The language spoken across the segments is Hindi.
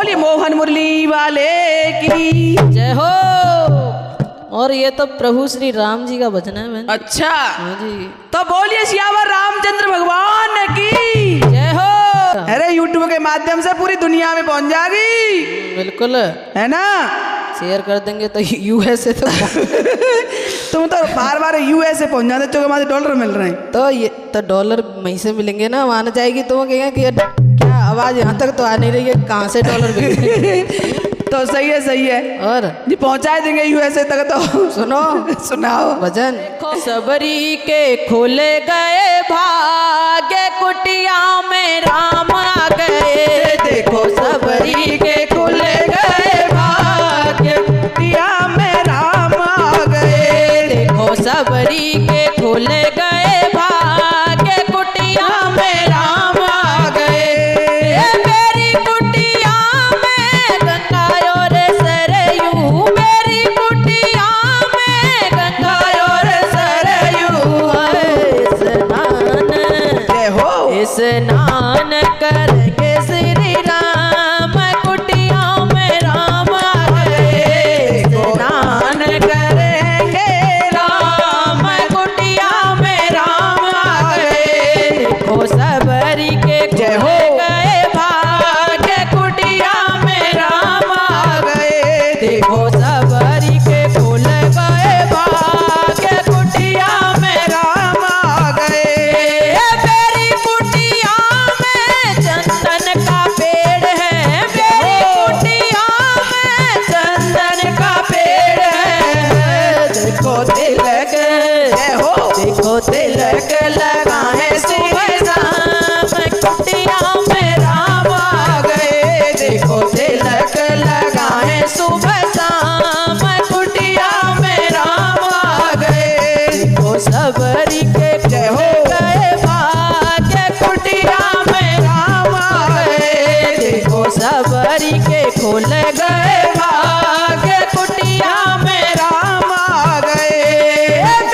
बोलिए मोहन मुरली वाले की जय हो। और ये तो प्रभु श्री राम जी का भजन है बहन। अच्छा हाँ जी। तो बोलिए सियावर रामचंद्र भगवान की जय हो। अरे यूट्यूब के माध्यम से पूरी दुनिया में पहुंच जाएगी, बिल्कुल है ना। शेयर कर देंगे तो यूएसए तो तुम तो बार बार यूएसए पहुंच जाते क्योंकि हमारे डॉलर मिल रहे हैं। तो ये तो डॉलर वहीं से मिलेंगे ना, वहाँ जाएगी तो वो कहेंगे कि क्या आवाज यहाँ तक तो आ नहीं रही है, कहाँ से डॉलर मिलेंगे। तो सही है और जी पहुंचा देंगे यूएसए तक। तो सुनो सुनाओ भजन। सबरी के खोले गए भाग्य कुटिया में राम आ गए। देखो सबरी के खोले गए भाग्य कुटिया में राम आ गए। देखो सबरी के खोले गए भाग्य कुटिया में राम आ गए। मेरी कुटिया में गंगा और सरयू, मेरी कुटिया में गंगा और सरयू है। स्नान जय हो स्नान करेंगे श्री राम कुटिया में राम आ गए। स्नान करेंगे राम कुटिया में राम आ गए। देखो सबरी के जय हो। खोले गए भाग्य कुटिया में राम आ गए। देखो सबरी के खोले गए भाग्य कुटिया में राम आ गए। मेरी कुटिया में चंदन का पेड़ है। मेरी कुटिया में चंदन का पेड़ है। देखो तिलक जय हो देखो तिलक लगाए सुबह शाम कुटिया में राम आ गए। देखो तिलक लगाए सुबह शाम कुटिया में राम आ गए। देखो सबरी के जय हो। गए भाग्य कुटिया में राम आ गए। देखो सबरी के खोल गए भाग्य कुटिया में राम आ गए।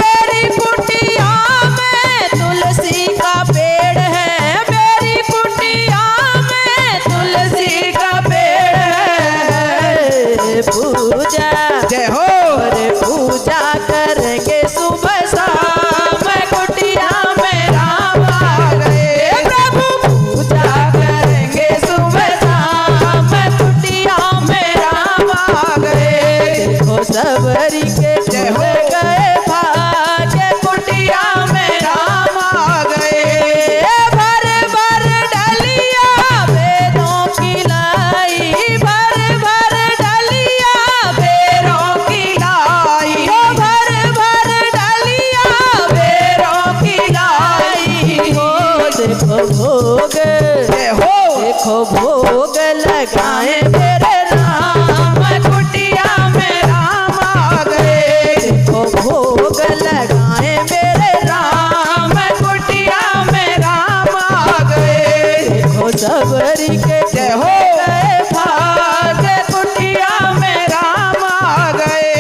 मेरी कुटिया में तुलसी का पेड़ है। मेरी कुटिया में तुलसी का पेड़ है। पूजा जय हो और पूजा करेंगे सुबह शाम कुटिया में राम आ गए। प्रभु पूजा करेंगे सुबह शाम कुटिया में राम आ गए। देखो सबरी के जय हो। खोले गए भाग्य कुटिया में राम आ गए। भर भर डलिया बेरों की लाई, भर भर डलिया बेरों की लाई, ओ भर भर डलिया बेरों की लाई। हो देखो भोग जय हो देखो भोग लगाए मेरे राम कुटिया में राम आ गए। देखो भोग लगाए मेरे राम कुटिया में राम आ गए। देखो सबरी के जय हो। गए भाग्य कुटिया में राम आ गए।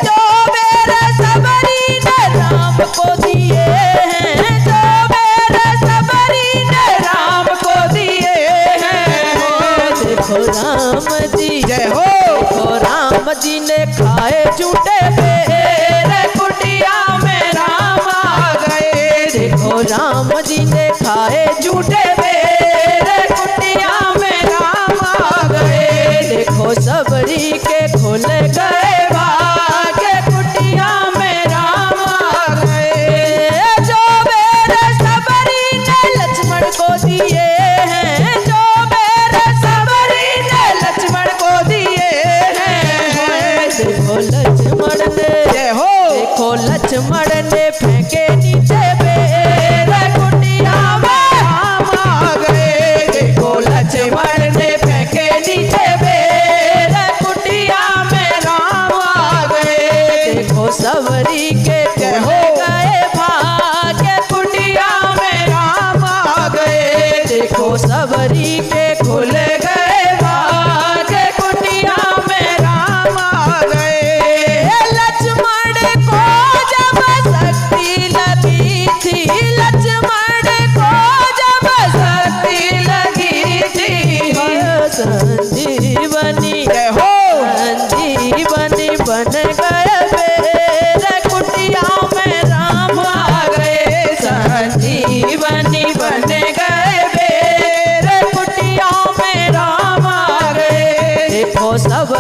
जो मेरे सबरी ने राम को दिए हैं, जो मेरे सबरी ने राम को दिए हैं। देखो राम जी जय हो देखो राम जी ने खाए झूठे बेर कुटिया में राम आ गए। देखो राम जी ने खाए झूठे बेर कुटिया में राम आ गए। देखो सबरी के खोले गए भाग्य कुटिया में राम आ गए। जो मेरे सबरी ने लक्ष्मण को दिए हैं, जो मेरे सबरी ने लक्ष्मण को दिए हैं। देखो लक्ष्मण ने जय हो देखो लक्ष्मण ने फेंके नीचे बेर कुटिया में राम आ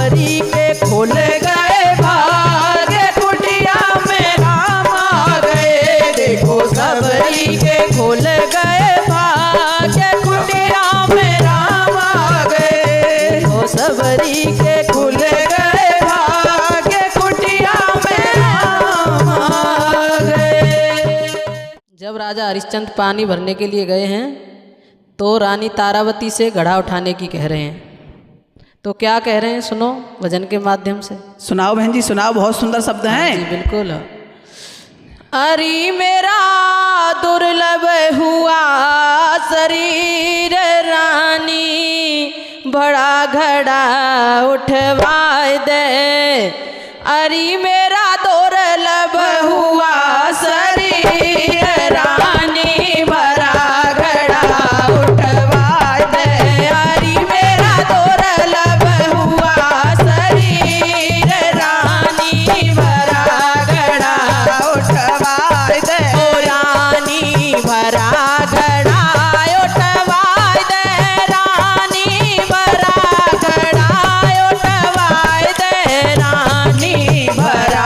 सबरी के खुल गए भाग्य कुटिया में राम आ गए। देखो सबरी के खुल गए भाग्य कुटिया में राम आ गए। देखो सबरी के खुल गए भाग्य कुटिया में राम आ गए। जब राजा हरिश्चंद्र पानी भरने के लिए गए हैं तो रानी तारावती से घड़ा उठाने की कह रहे हैं। तो क्या कह रहे हैं सुनो भजन के माध्यम से। सुनाओ बहन जी सुनाओ, बहुत सुंदर शब्द हैं। जी बिल्कुल। अरे मेरा दुर्लभ हुआ शरीर रानी, बड़ा घड़ा उठवाए दे। अरे मेरा दुर्लभ हुआ शरीर रानी, बड़ा घड़ा उठवाए दे। अरे मेरा दुर्लभ हुआ शरीर रानी, बड़ा घड़ा उठवाए दे। ओ रानी बड़ा घड़ा उठवाए दे, रानी बड़ा घड़ा उठवाए दे, रानी बड़ा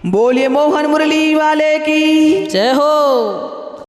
बोलिए मोहन मुरली वाले की जय हो।